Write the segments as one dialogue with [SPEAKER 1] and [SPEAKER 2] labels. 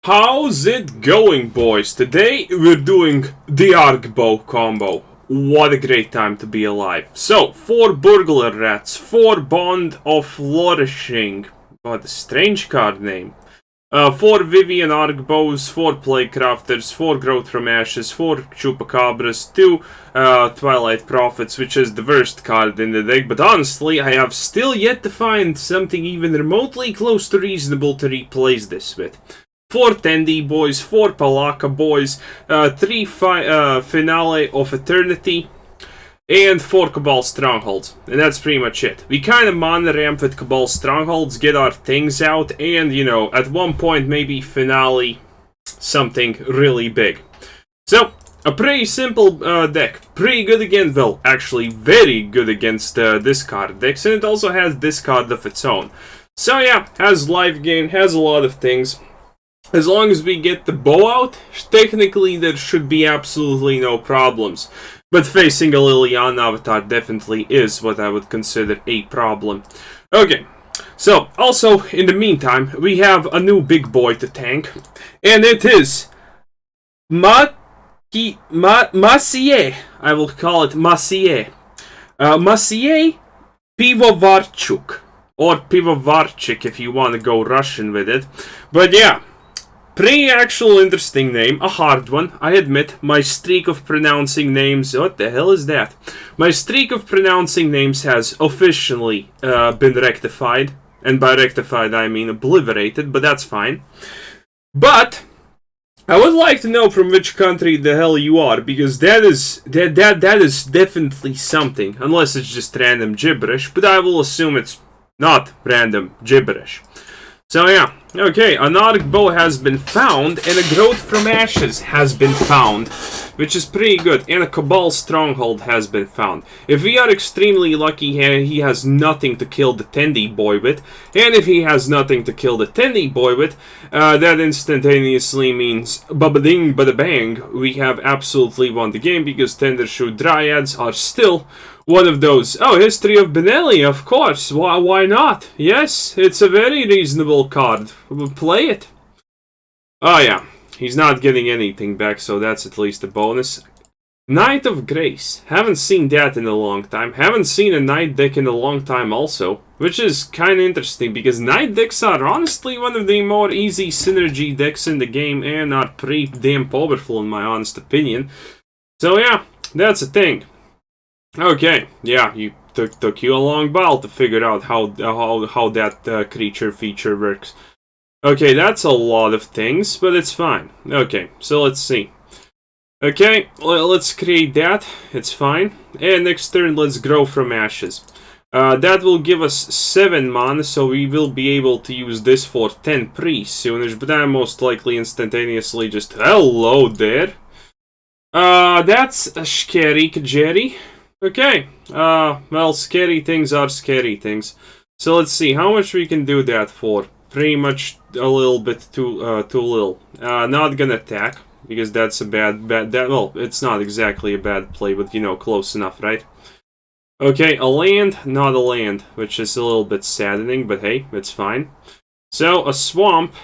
[SPEAKER 1] How's it going, boys? Today we're doing the Arkbow combo. What a great time to be alive. So, 4 Burglar Rats, 4 Bond of Flourishing. What a strange card name. 4 Vivien Arkbows, 4 Plaguecrafters, 4 Growth from Ashes, 4 Chupacabras, 2 Twilight Prophets, which is the worst card in the deck, but honestly, I have still yet to find something even remotely close to reasonable to replace this with. 4 Tendy boys, 4 Pelakka boys, 3 Finale of Eternity, and 4 Cabal Strongholds. And that's pretty much it. We kind of mono-ramp with Cabal Strongholds, get our things out, and, you know, at one point maybe Finale something really big. So, a pretty simple deck. Pretty good against, well, actually very good against discard decks, and it also has discard of its own. So yeah, has life gain, has a lot of things. As long as we get the bow out, technically there should be absolutely no problems. But facing a Liliana avatar definitely is what I would consider a problem. Okay, so also in the meantime, we have a new big boy to tank. And it is Maciej. I will call it Maciej. Maciej Pivovarchuk. Or Pivovarchik if you want to go Russian with it. But yeah. Pretty actual interesting name, a hard one, I admit. My streak of pronouncing names, what the hell is that? My streak of pronouncing names has officially been rectified, and by rectified I mean obliterated, but that's fine. But I would like to know from which country the hell you are, because that is definitely something, unless it's just random gibberish, but I will assume it's not random gibberish. So yeah, okay, an Arkbow has been found, and a Growth from Ashes has been found, which is pretty good, and a Cabal Stronghold has been found. If we are extremely lucky, he has nothing to kill the Tendy boy with, and if he has nothing to kill the Tendy boy with, that instantaneously means baba-ding, bada-bang, we have absolutely won the game, because Tendershoot Dryads are still one of those. Oh, History of Benelli, of course. Why not? Yes, it's a very reasonable card. We'll play it. Oh yeah, he's not getting anything back, so that's at least a bonus. Knight of Grace. Haven't seen that in a long time. Haven't seen a Knight deck in a long time also. Which is kind of interesting, because Knight decks are honestly one of the more easy synergy decks in the game, and are pretty damn powerful in my honest opinion. So yeah, that's a thing. Okay, yeah, you took you a long while to figure out how that creature feature works. Okay, that's a lot of things, but it's fine. Okay, so let's see. Okay, let's create that. It's fine. And next turn, let's Grow from Ashes. That will give us 7 mana, so we will be able to use this for 10 pre-sooners, but I'm most likely instantaneously just hello there. That's a scary Jerry. Okay, well, scary things are scary things. So let's see how much we can do that for. Pretty much a little bit too little. Not gonna attack, because that's a bad, well, it's not exactly a bad play, but you know, close enough, right? Okay, a land, not a land, which is a little bit saddening, but hey, it's fine. So, a swamp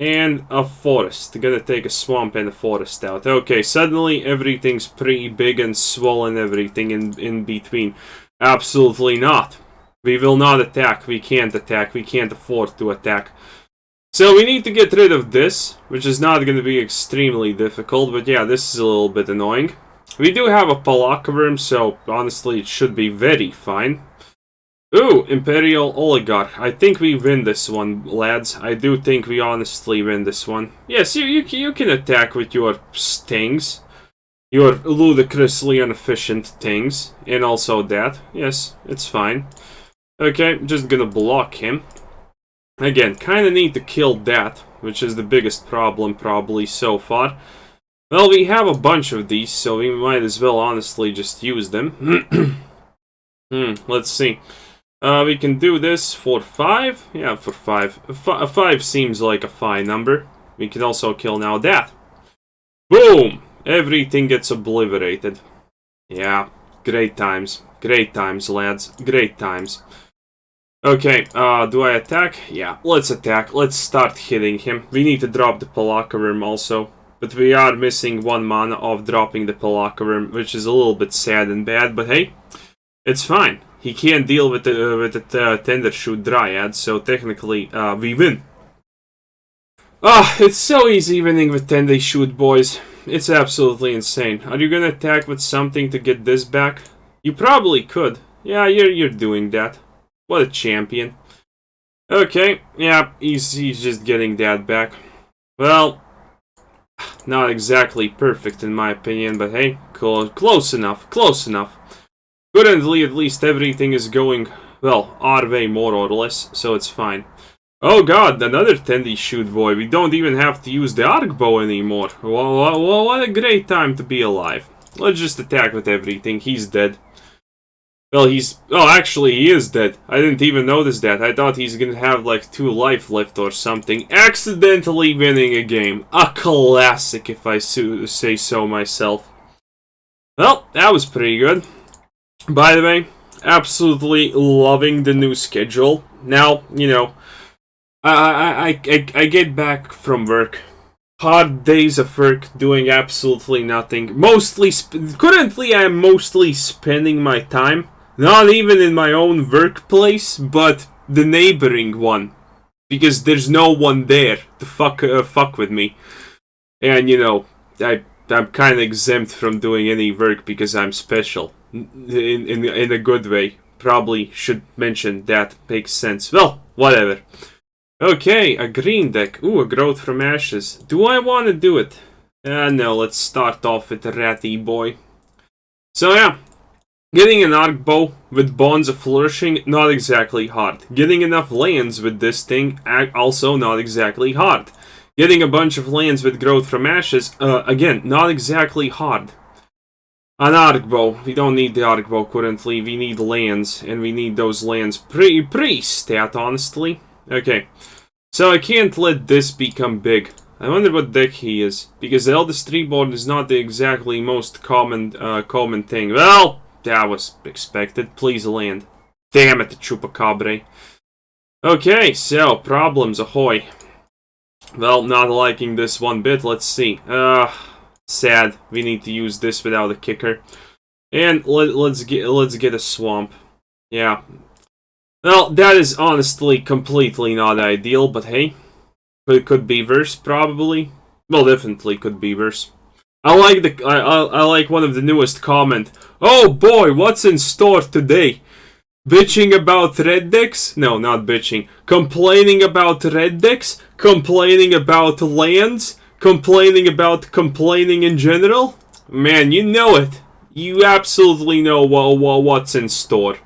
[SPEAKER 1] and a forest. Gonna take a swamp and a forest out. Okay, suddenly everything's pretty big and swollen, everything in between. Absolutely not. We will not attack. We can't attack. We can't afford to attack. So we need to get rid of this, which is not gonna be extremely difficult, but yeah, this is a little bit annoying. We do have a Pelakka Wurm, so honestly it should be very fine. Ooh, Imperial Oligarch. I think we win this one, lads. I do think we honestly win this one. Yes, you can attack with your stings. Your ludicrously inefficient things. And also that. Yes, it's fine. Okay, I'm just gonna block him. Again, kinda need to kill that, which is the biggest problem probably so far. Well, we have a bunch of these, so we might as well honestly just use them. Let's see. We can do this for 5. Yeah, for 5. 5 seems like a fine number. We can also kill now that. Boom! Everything gets obliterated. Yeah, great times. Great times, lads. Great times. Okay, do I attack? Yeah, let's attack. Let's start hitting him. We need to drop the Pelakka Wurm also. But we are missing 1 mana of dropping the Pelakka Wurm, which is a little bit sad and bad, but hey, it's fine. He can't deal with the Tendershoot Dryad, so technically, we win. It's so easy winning with Tendershoot, boys. It's absolutely insane. Are you gonna attack with something to get this back? You probably could. Yeah, you're doing that. What a champion. Okay, yeah, he's just getting that back. Well, not exactly perfect in my opinion, but hey, close enough, close enough. Currently, at least everything is going, well, our way more or less, so it's fine. Oh god, another Tendershoot boy. We don't even have to use the Arkbow anymore. What a great time to be alive. Let's just attack with everything. He's dead. Well, oh, actually, he is dead. I didn't even notice that. I thought he's gonna have, like, 2 life left or something. Accidentally winning a game. A classic, if I say so myself. Well, that was pretty good. By the way, absolutely loving the new schedule. Now, you know, I get back from work. Hard days of work, doing absolutely nothing. Currently, I'm mostly spending my time, not even in my own workplace, but the neighboring one. Because there's no one there to fuck with me. And, you know, I'm kind of exempt from doing any work because I'm special. In a good way. Probably should mention that. Makes sense. Well, whatever. Okay, a green deck. Ooh, a Growth from Ashes. Do I want to do it? No, let's start off with a Ratty boy. So yeah, getting an Arkbow with Bonds of Flourishing, not exactly hard. Getting enough lands with this thing, also not exactly hard. Getting a bunch of lands with Growth from Ashes, again, not exactly hard. An Arkbow. We don't need the Arkbow currently, we need lands, and we need those lands pretty stat, honestly. Okay, so I can't let this become big. I wonder what deck he is, because the Eldest Reborn is not the exactly most common thing. Well, that was expected. Please land. Damn it, the Chupacabra. Okay, so, problems ahoy. Well, not liking this one bit, let's see. Sad. We need to use this without a kicker. And let's get a swamp. Yeah. Well, that is honestly completely not ideal, but hey. It could be worse, probably. Well, definitely could be worse. I like one of the newest comment. Oh boy, what's in store today? Bitching about red decks? No, not bitching. Complaining about red decks? Complaining about lands? Complaining about complaining in general? Man, you know it. You absolutely know what's in store.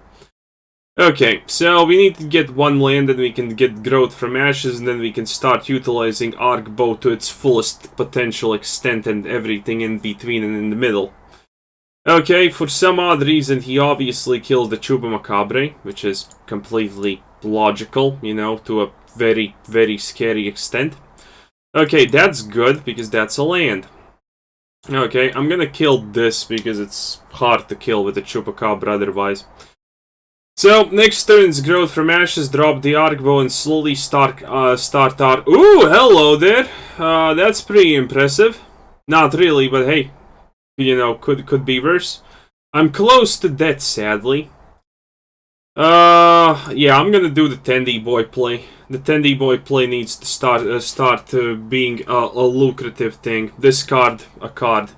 [SPEAKER 1] Okay, so we need to get 1 land and we can get Growth from Ashes and then we can start utilizing Arkbow to its fullest potential extent and everything in between and in the middle. Okay, for some odd reason he obviously killed the Chupacabra, which is completely logical, you know, to a very, very scary extent. Okay, that's good, because that's a land. Okay, I'm gonna kill this, because it's hard to kill with the Chupacabra otherwise. So, next turn's Growth from Ashes, drop the Arkbow and slowly start our... Ooh, hello there! That's pretty impressive. Not really, but hey, you know, could be worse. I'm close to death, sadly. Yeah, I'm gonna do the Tendy Boy play. The Tendy Boy play needs to start being a lucrative thing. Discard a card.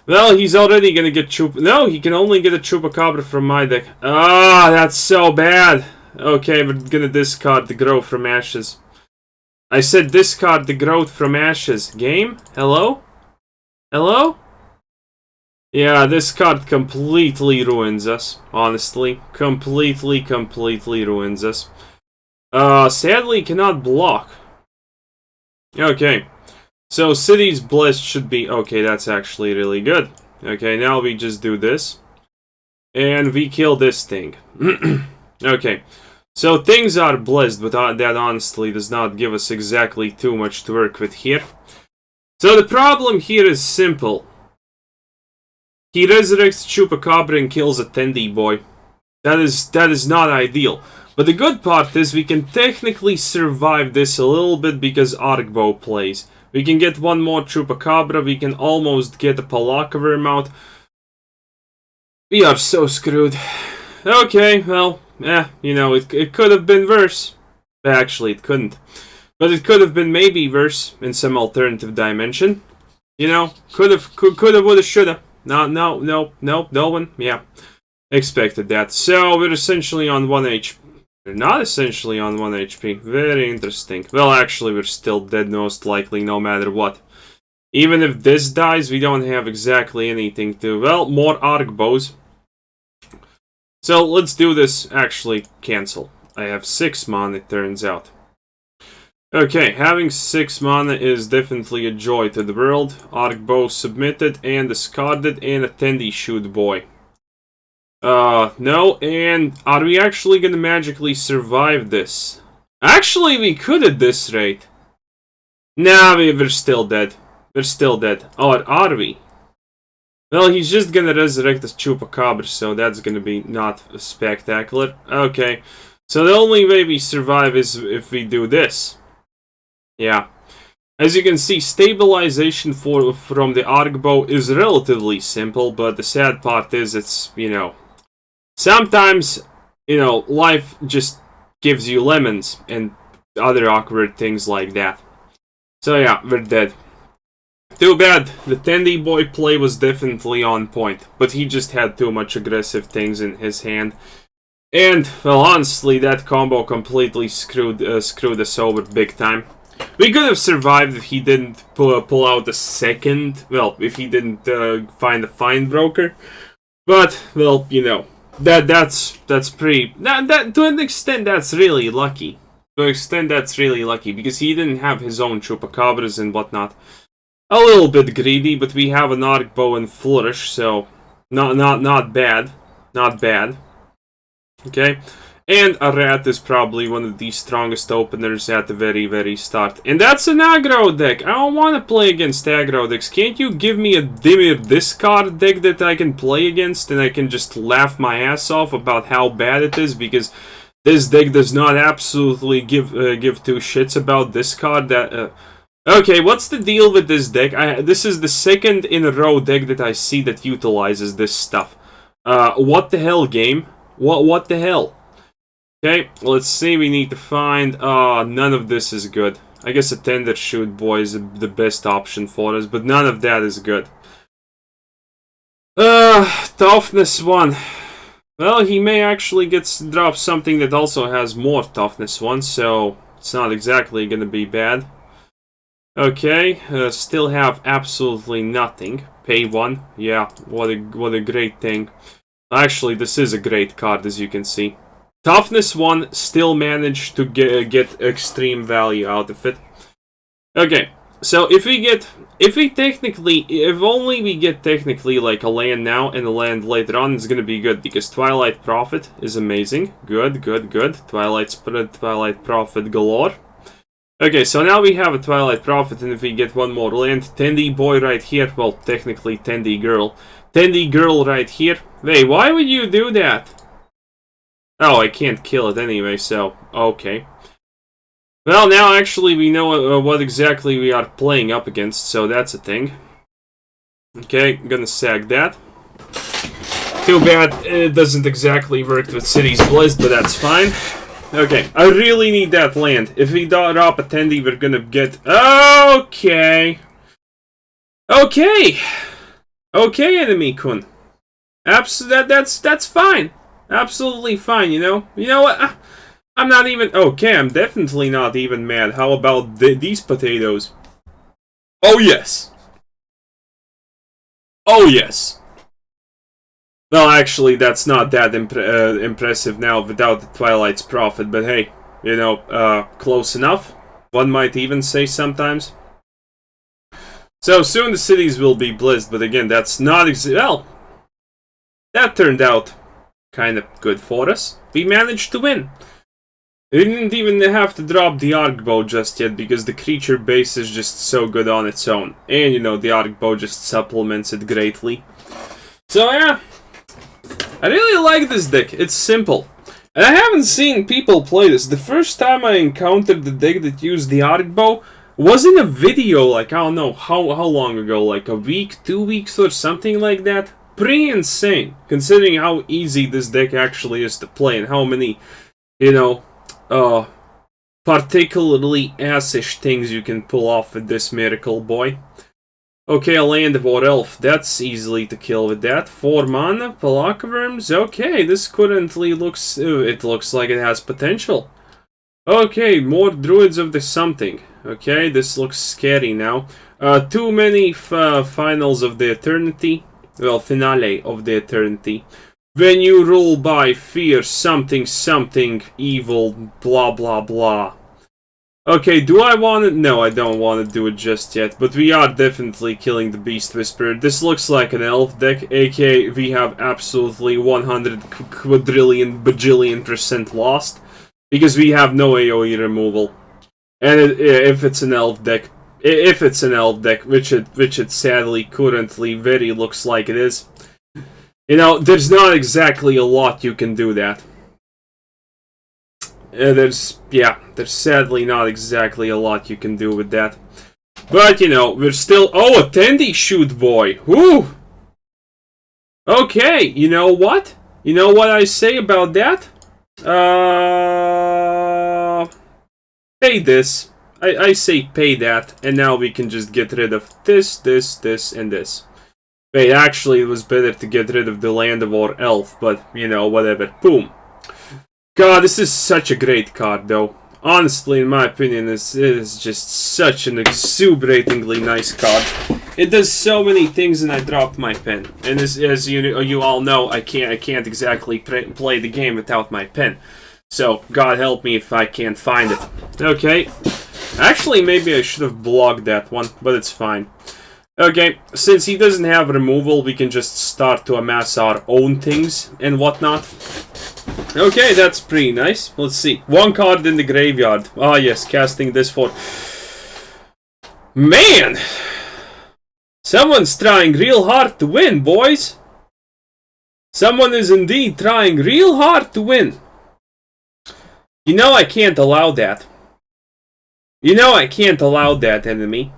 [SPEAKER 1] Well, he's already gonna get No, he can only get a Chupacabra from my deck. That's so bad. Okay, we're gonna discard the Growth from Ashes. I said discard the Growth from Ashes. Game? Hello? Hello? Yeah, this card completely ruins us, honestly. Completely ruins us. Sadly, cannot block. Okay. So, City's Blessed should be... Okay, that's actually really good. Okay, now we just do this. And we kill this thing. Okay. So, things are blessed, but that honestly does not give us exactly too much to work with here. So, the problem here is simple. He resurrects Chupacabra and kills a Tendy Boy. That is not ideal. But the good part is we can technically survive this a little bit because Arkbow plays. We can get one more Chupacabra, we can almost get a Pelakka Wurm out. We are so screwed. Okay, well, you know, it could have been worse. Actually, it couldn't. But it could have been maybe worse in some alternative dimension. You know, coulda, woulda, shoulda. No one, yeah, expected that. So we're essentially on 1 HP. We're not essentially on 1 HP. Very interesting. Well, actually, we're still dead most likely, no matter what. Even if this dies, we don't have exactly anything to... Well, more Arkbows. So let's do this. Actually, cancel. I have 6 mana, it turns out. Okay, having 6 mana is definitely a joy to the world. Arkbow submitted and discarded, and a Tendershoot boy. No, and are we actually gonna magically survive this? Actually, we could at this rate. Nah, we're still dead. We're still dead. Or are we? Well, he's just gonna resurrect the Chupacabra, so that's gonna be not spectacular. Okay, so the only way we survive is if we do this. Yeah. As you can see, stabilization from the Arkbow is relatively simple, but the sad part is it's, you know... Sometimes, you know, life just gives you lemons and other awkward things like that. So yeah, we're dead. Too bad. The Tendy boy play was definitely on point, but he just had too much aggressive things in his hand. And, well, honestly, that combo completely screwed us over big time. We could have survived if he didn't pull out the second... Well, if he didn't find a fine broker. But, well, you know... That's pretty... That to an extent, that's really lucky. To an extent, that's really lucky, because he didn't have his own Chupacabras and whatnot. A little bit greedy, but we have an Arkbow and Flourish, so... Not bad. Not bad. Okay? And a Rat is probably one of the strongest openers at the very, very start. And that's an aggro deck! I don't want to play against aggro decks. Can't you give me a Dimir discard deck that I can play against and I can just laugh my ass off about how bad it is? Because this deck does not absolutely give two shits about discard. Okay, what's the deal with this deck? This is the second in a row deck that I see that utilizes this stuff. What the hell, game? What the hell? Okay, let's see, we need to find... none of this is good. I guess a Tendershoot boy is the best option for us, but none of that is good. Toughness 1. Well, he may actually drop something that also has more toughness 1, so it's not exactly gonna be bad. Okay, still have absolutely nothing. Pay 1, yeah, what a great thing. Actually, this is a great card, as you can see. Toughness 1 still managed to get extreme value out of it. Okay, so if only we get technically like a land now and a land later on, it's gonna be good, because Twilight Prophet is amazing. Good. Twilight Prophet galore. Okay, so now we have a Twilight Prophet, and if we get one more land, Tendy boy right here, well, technically Tendy girl right here. Wait, why would you do that? Oh, I can't kill it anyway, so, okay. Well, now actually we know what exactly we are playing up against, so that's a thing. Okay, I'm gonna sag that. Too bad it doesn't exactly work with Cities Blessed, but that's fine. Okay, I really need that land. If we drop a Tendy, we're gonna get... Okay! Okay! Okay, enemy-kun. That's fine. Absolutely fine, you know? You know what? I'm not even... Okay, I'm definitely not even mad. How about these potatoes? Oh, yes. Oh, yes. Well, actually, that's not that impressive now without the Twilight's Prophet, but hey, you know, close enough. One might even say sometimes. So, soon the cities will be blessed, but again, that's not... Well, that turned out kind of good for us. We managed to win. We didn't even have to drop the Arkbow just yet, because the creature base is just so good on its own. And, you know, the Arkbow just supplements it greatly. So, yeah. I really like this deck. It's simple. And I haven't seen people play this. The first time I encountered the deck that used the Arkbow was in a video, like, I don't know, how long ago, like a week, 2 weeks or something like that. Pretty insane, considering how easy this deck actually is to play and how many, you know, particularly assish things you can pull off with this miracle boy. Okay, a land of or elf, that's easily to kill with that. 4 mana, Pelakka Wurms, okay, this currently looks, it looks like it has potential. Okay, more druids of the something. Okay, this looks scary now. Too many finals of the eternity. Well, finale of the eternity. When you rule by fear, something, something, evil, blah, blah, blah. Okay, do I want it? No, I don't want to do it just yet. But we are definitely killing the Beast Whisperer. This looks like an elf deck, aka we have absolutely 100 quadrillion bajillion % lost. Because we have no AoE removal. And if it's an elf deck, which it sadly currently very looks like it is, you know, there's not exactly a lot you can do that. There's sadly not exactly a lot you can do with that. But, you know, we're still... Oh, a Tendershoot boy! Whoo! Okay, you know what? You know what I say about that? Pay this. I say pay that, and now we can just get rid of this, and this. Wait, actually, it was better to get rid of the Land of Or Elf, but, you know, whatever. Boom. God, this is such a great card, though. Honestly, in my opinion, it is just such an exuberatingly nice card. It does so many things, and I dropped my pen. And as you all know, I can't exactly play the game without my pen. So, God help me if I can't find it. Okay. Actually, maybe I should have blocked that one, but it's fine. Okay, since he doesn't have removal, we can just start to amass our own things and whatnot. Okay, that's pretty nice. Let's see. 1 card in the graveyard. Ah, yes, casting this for... Man! Someone's trying real hard to win, boys! Someone is indeed trying real hard to win. You know I can't allow that. You know I can't allow that, enemy.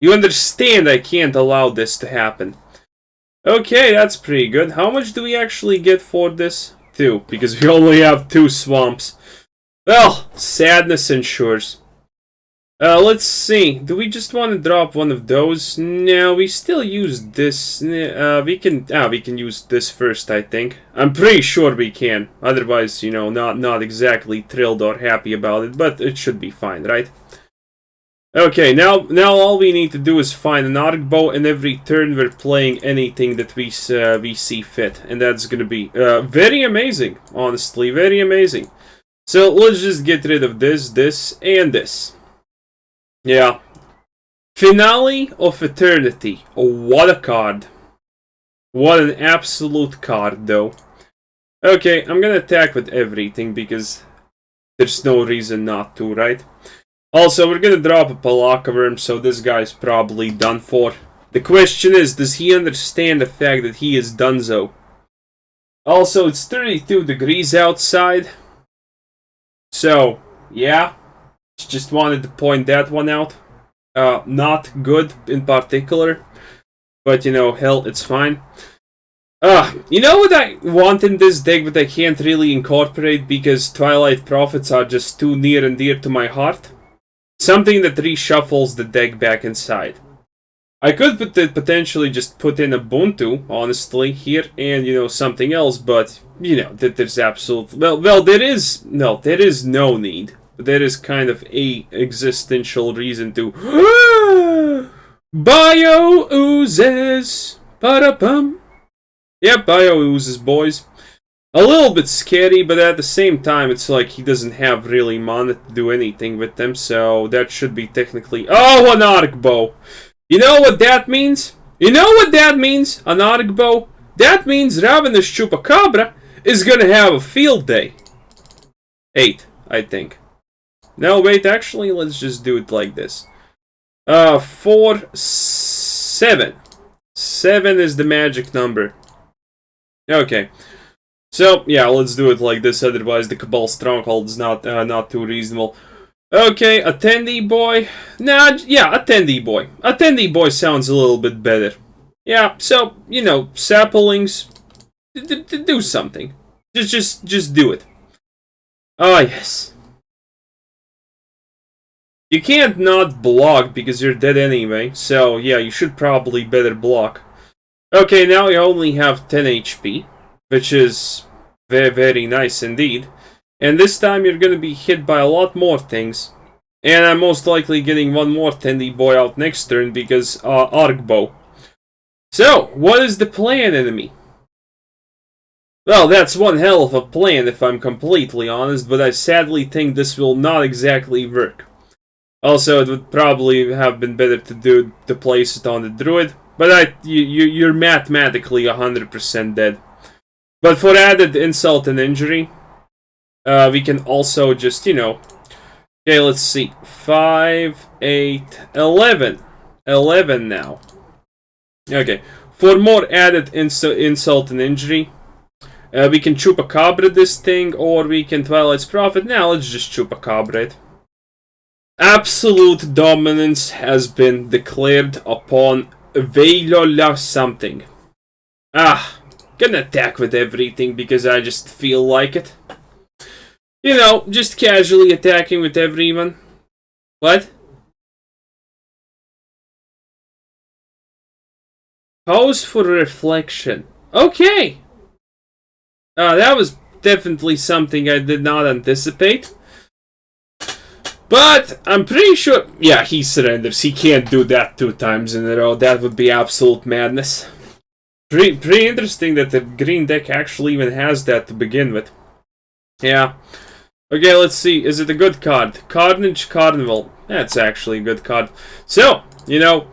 [SPEAKER 1] You understand I can't allow this to happen. Okay, that's pretty good. How much do we actually get for this? 2, because we only have 2 swamps. Well, sadness ensures. Let's see. Do we just want to drop one of those? No, we still use this. We can use this first, I think. I'm pretty sure we can. Otherwise, you know, not exactly thrilled or happy about it, but it should be fine, right? Okay, now all we need to do is find an Arkbow, and every turn we're playing anything that we see fit, and that's gonna be very amazing. Honestly, very amazing. So let's just get rid of this, and this. Yeah. Finale of Eternity. Oh, what a card. What an absolute card, though. Okay, I'm gonna attack with everything, because there's no reason not to, right? Also, we're gonna drop a Pelakka Wurm, so this guy's probably done for. The question is, does he understand the fact that he is donezo? Also, it's 32 degrees outside. So, yeah. Just wanted to point that one out. Not good in particular. But, you know, hell, it's fine. You know what I want in this deck, but I can't really incorporate because Twilight Prophets are just too near and dear to my heart? Something that reshuffles the deck back inside. I could potentially just put in Ubuntu, honestly, here, and, you know, something else, but, you know, there's absolutely... Well, there is no need. There is kind of a existential reason to... Bio oozes! Ba-da-bum! Yep, Bio oozes, boys. A little bit scary, but at the same time, it's like he doesn't have really mana to do anything with them, so that should be technically... Oh, an Arkbow! You know what that means? You know what that means, an Arkbow? That means Ravenous Chupacabra is gonna have a field day. 8, I think. No, wait, actually, let's just do it like this. 4, 7. 7 is the magic number. Okay. So, yeah, let's do it like this, otherwise the Cabal Stronghold is not too reasonable. Okay, attendee boy. Nah, yeah, attendee boy. Attendee boy sounds a little bit better. Yeah, so, you know, saplings, do something. Just do it. Oh, yes. You can't not block because you're dead anyway, so yeah, you should probably better block. Okay, now you only have 10 HP, which is very, very nice indeed. And this time you're gonna be hit by a lot more things. And I'm most likely getting one more Tendy boy out next turn because Arkbow. So, what is the plan, enemy? Well, that's one hell of a plan if I'm completely honest, but I sadly think this will not exactly work. Also, it would probably have been better to place it on the druid, but you're mathematically 100% dead. But for added insult and injury, we can also just, you know... Okay, let's see. 5, 8, 11. 11 now. Okay, for more added insult and injury, we can Chupacabra this thing, or we can Twilight Prophet. Now, let's just Chupacabra it. Absolute dominance has been declared upon Veilola something. Gonna attack with everything because I just feel like it. You know, just casually attacking with everyone. What? Pose for reflection. Okay! That was definitely something I did not anticipate. But I'm pretty sure... Yeah, he surrenders. He can't do that 2 times in a row. That would be absolute madness. Pretty interesting that the green deck actually even has that to begin with. Yeah. Okay, let's see. Is it a good card? Carnage Carnival. That's actually a good card. So, you know...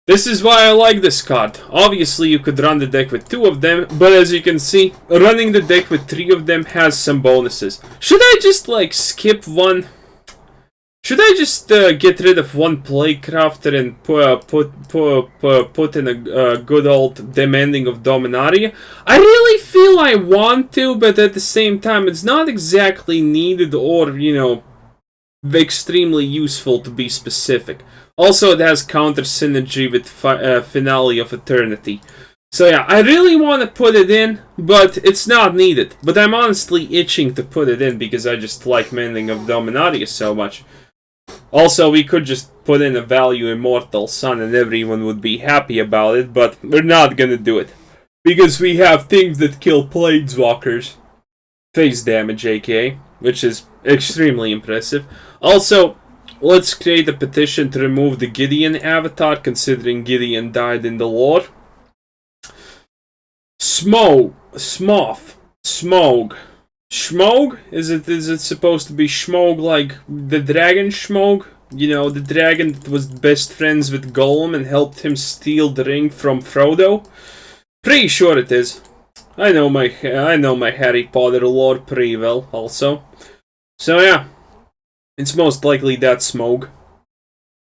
[SPEAKER 1] This is why I like this card. Obviously, you could run the deck with 2 of them, but as you can see, running the deck with 3 of them has some bonuses. Should I just, like, skip one... Should I just get rid of one Plaguecrafter and put in a good old Demanding of Dominaria? I really feel I want to, but at the same time, it's not exactly needed or, you know, extremely useful to be specific. Also, it has counter synergy with Finale of Eternity. So yeah, I really want to put it in, but it's not needed. But I'm honestly itching to put it in because I just like Mending of Dominaria so much. Also, we could just put in a value Immortal Sun and everyone would be happy about it, but we're not gonna do it. Because we have things that kill Planeswalkers. Face damage, aka, which is extremely impressive. Also, let's create a petition to remove the Gideon avatar, considering Gideon died in the lore. Smog. Schmog? Is it supposed to be Schmog like the dragon Schmog? You know, the dragon that was best friends with Golem and helped him steal the ring from Frodo? Pretty sure it is. I know my Harry Potter lore pretty well, also. So yeah, it's most likely that Smog.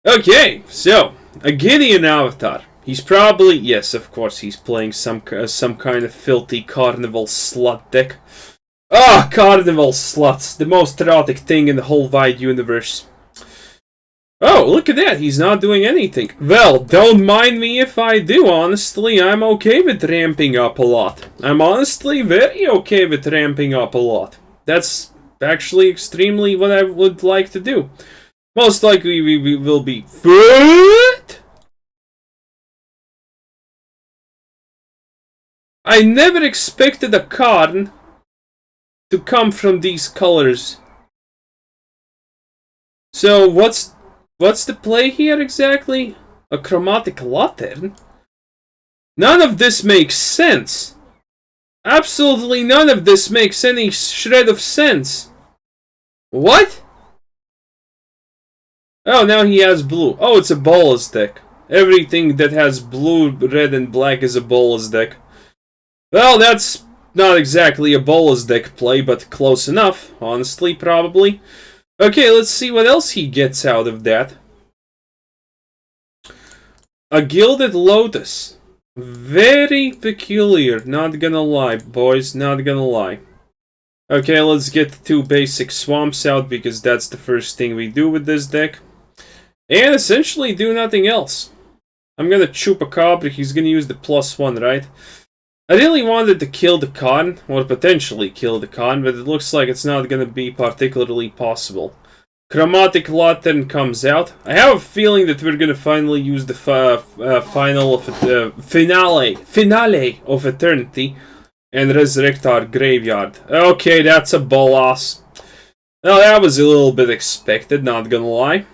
[SPEAKER 1] Okay, so a Gideon avatar. He's probably, yes, of course, he's playing some kind of filthy carnival slut deck. Carnival sluts, the most erotic thing in the whole wide universe. Oh, look at that, he's not doing anything. Well, don't mind me if I do, honestly, I'm okay with ramping up a lot. I'm honestly very okay with ramping up a lot. That's actually extremely what I would like to do. Most likely we will be... What? I never expected a Karn to come from these colors. So what's the play here exactly? A chromatic lantern? None of this makes sense. Absolutely none of this makes any shred of sense. What? Oh, now he has blue. Oh, it's a Bolas deck. Everything that has blue, red, and black is a Bolas deck. Well, that's not exactly a Bolas deck play, but close enough, honestly, probably. Okay, let's see what else he gets out of that. A Gilded Lotus. Very peculiar, not gonna lie, boys, not gonna lie. Okay, let's get the 2 basic swamps out, because that's the first thing we do with this deck. And essentially do nothing else. I'm gonna Chupacabra, he's gonna use the +1, right? I really wanted to kill the Khan, or potentially kill the Khan, but it looks like it's not gonna be particularly possible. Chromatic Lantern comes out. I have a feeling that we're gonna finally use the finale of Eternity and resurrect our graveyard. Okay, that's a Bolas. Well, that was a little bit expected, not gonna lie.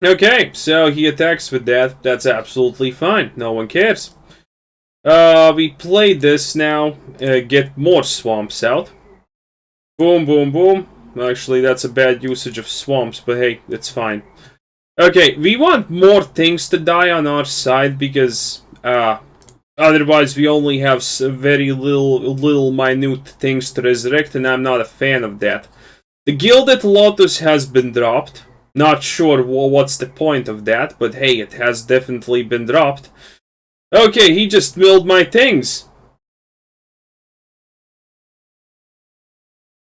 [SPEAKER 1] Okay, so he attacks with that. That's absolutely fine. No one cares. We play this now. Get more swamps out. Boom, boom, boom. Actually, that's a bad usage of swamps, but hey, it's fine. Okay, we want more things to die on our side, because otherwise we only have very little minute things to resurrect, and I'm not a fan of that. The Gilded Lotus has been dropped. Not sure what's the point of that, but hey, it has definitely been dropped. Okay, he just milled my things.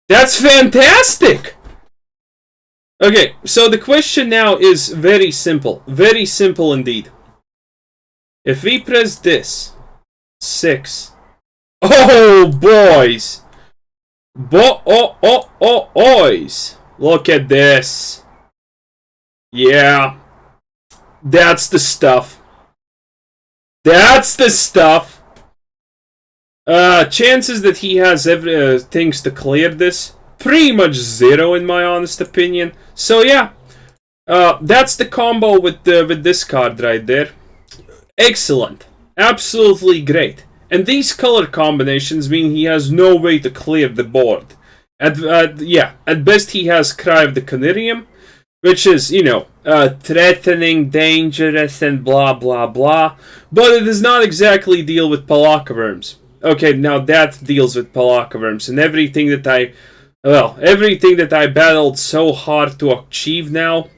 [SPEAKER 1] That's fantastic! Okay, so the question now is very simple. Very simple indeed. If we press this, 6. Oh, boys! Boys! Look at this. Yeah. That's the stuff. That's the stuff. Chances that he has things to clear this, pretty much 0 in my honest opinion. So yeah, that's the combo with this card right there. Excellent, absolutely great. And these color combinations mean he has no way to clear the board. At best he has Cry of the Canarium, which is, you know, threatening, dangerous, and blah blah blah. But it does not exactly deal with Pelakka Wurms. Okay, now that deals with Pelakka Wurms, and everything that I battled so hard to achieve now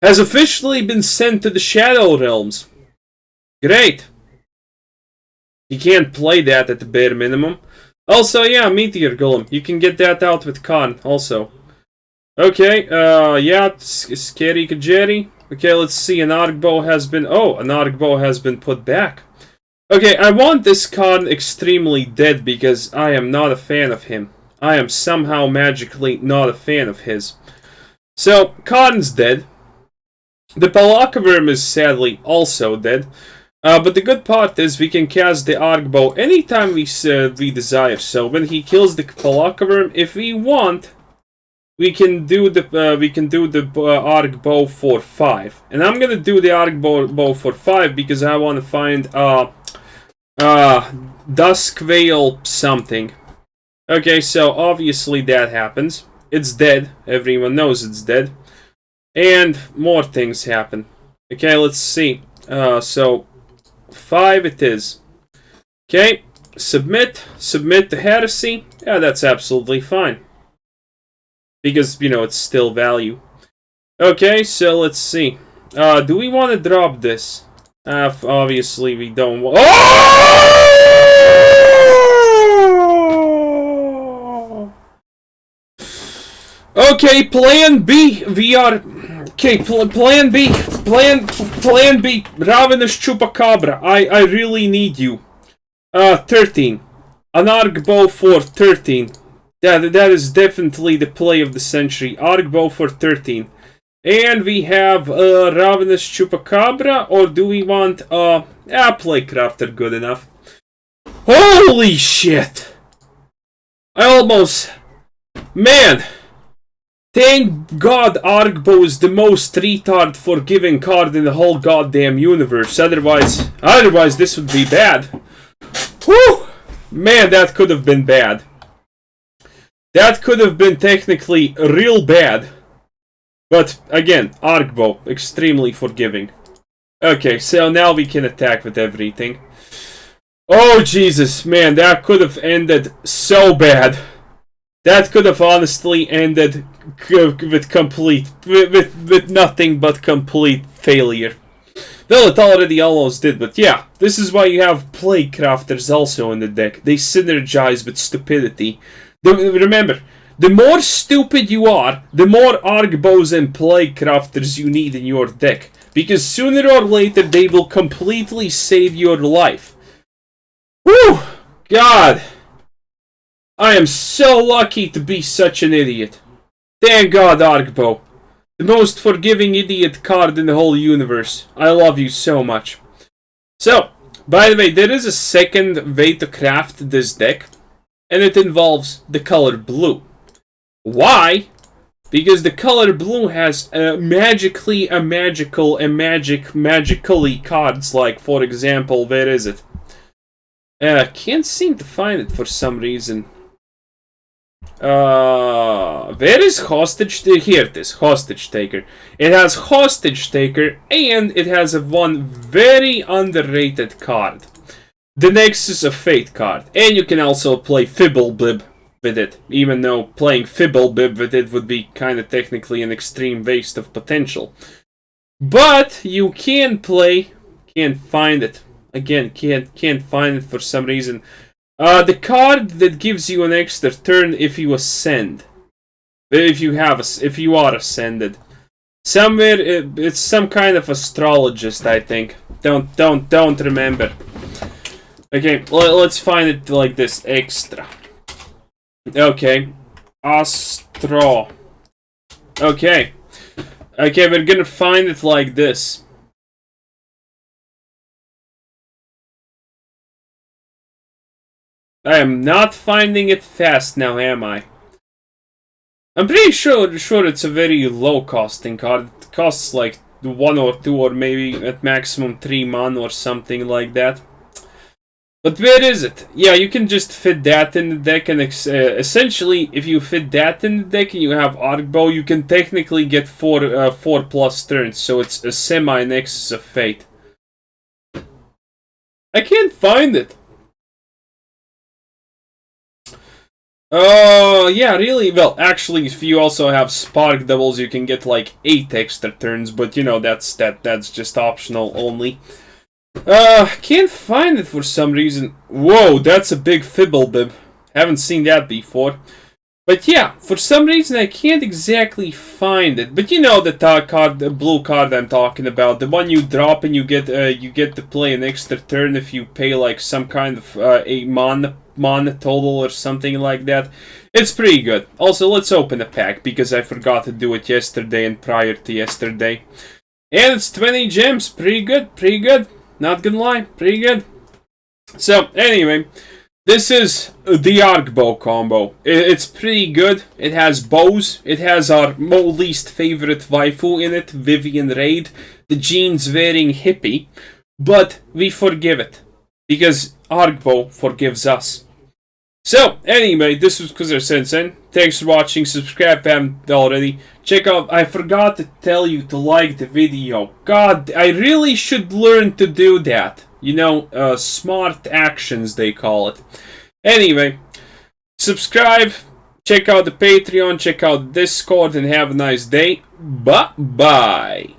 [SPEAKER 1] has officially been sent to the Shadow Realms. Great. You can't play that at the bare minimum. Also, yeah, Meteor Golem. You can get that out with Khan, also. Okay, yeah, Scary Kajeri. Okay, let's see, an Arkbow has been put back. Okay, I want this Khan extremely dead because I am not a fan of him. I am somehow magically not a fan of his. So, Khan's dead. The Pelakka Wurm is sadly also dead. But the good part is we can cast the Arkbow anytime we desire. So when he kills the Pelakka Wurm, if we want, we can do the Arkbow for 5. And I'm gonna do the Arkbow for 5 because I want to find Duskveil something. Okay, so obviously that happens. It's dead. Everyone knows it's dead. And more things happen. Okay, let's see. So 5 it is. Okay, submit the heresy. Yeah, that's absolutely fine. Because, you know, it's still value. Okay, so let's see. Do we want to drop this? Obviously we don't want... Oh! Okay, plan B. We are... Okay, plan B. Plan B. Ravenous Chupacabra. I really need you. 13. An Arkbow for 13. That is definitely the play of the century. Arkbow for 13. And we have Ravenous Chupacabra, or do we want Plaguecrafter good enough? Holy shit! I almost... Man! Thank God Arkbow is the most retard forgiving card in the whole goddamn universe. Otherwise this would be bad. Whew! Man, that could have been bad. That could have been technically real bad. But, again, Arkbow, extremely forgiving. Okay, so now we can attack with everything. Oh, Jesus, man, that could have ended so bad. That could have honestly ended with nothing but complete failure. Well, it already almost did, but yeah. This is why you have Plaguecrafters also in the deck. They synergize with stupidity. Remember, the more stupid you are, the more Arkbows and Plaguecrafters you need in your deck. Because sooner or later, they will completely save your life. Whew! God! I am so lucky to be such an idiot. Thank God, Arkbow. The most forgiving idiot card in the whole universe. I love you so much. So, by the way, there is a second way to craft this deck. And it involves the color blue. Why? Because the color blue has magically cards like, for example, where is it? Can't seem to find it for some reason. Where is Hostage? Here it is, Hostage Taker. It has Hostage Taker, and it has one very underrated card. The Nexus of Fate card. And you can also play Fibblebib with it, even though playing Fibblebib with it would be kind of technically an extreme waste of potential. But you can play, can't find it. Again, can't find it for some reason. The card that gives you an extra turn if you ascend. If you are ascended. Somewhere, it's some kind of astrologist, I think. Don't remember. Okay, let's find it like this. Extra. Okay. Astro. Okay. Okay, we're gonna find it like this. I am not finding it fast now, am I? I'm pretty sure it's a very low costing card. It costs like 1 or 2 or maybe at maximum 3 mana or something like that. But where is it? Yeah, you can just fit that in the deck, and essentially, if you fit that in the deck and you have Arkbow, you can technically get 4 plus turns, so it's a semi-Nexus of Fate. I can't find it. Oh, yeah, really? Well, actually, if you also have Spark Doubles, you can get like 8 extra turns, but you know, that's just optional only. Can't find it for some reason. Whoa, that's a big Fibblebib. Haven't seen that before. But yeah, for some reason I can't exactly find it. But you know the blue card I'm talking about. The one you drop and you get to play an extra turn if you pay like some kind of a mana total or something like that. It's pretty good. Also, let's open a pack because I forgot to do it yesterday and prior to yesterday. And it's 20 gems. Pretty good, pretty good. Not gonna lie, pretty good. So, anyway, this is the Arkbow combo. It's pretty good. It has bows. It has our least favorite waifu in it, Vivien Raid, the jeans-wearing hippie. But we forgive it, because Arkbow forgives us. So, anyway, this was Kuzar Sensen. Thanks for watching. Subscribe if you haven't already. Check out, I forgot to tell you to like the video. God, I really should learn to do that. You know, smart actions, they call it. Anyway, subscribe, check out the Patreon, check out Discord, and have a nice day. Bye-bye.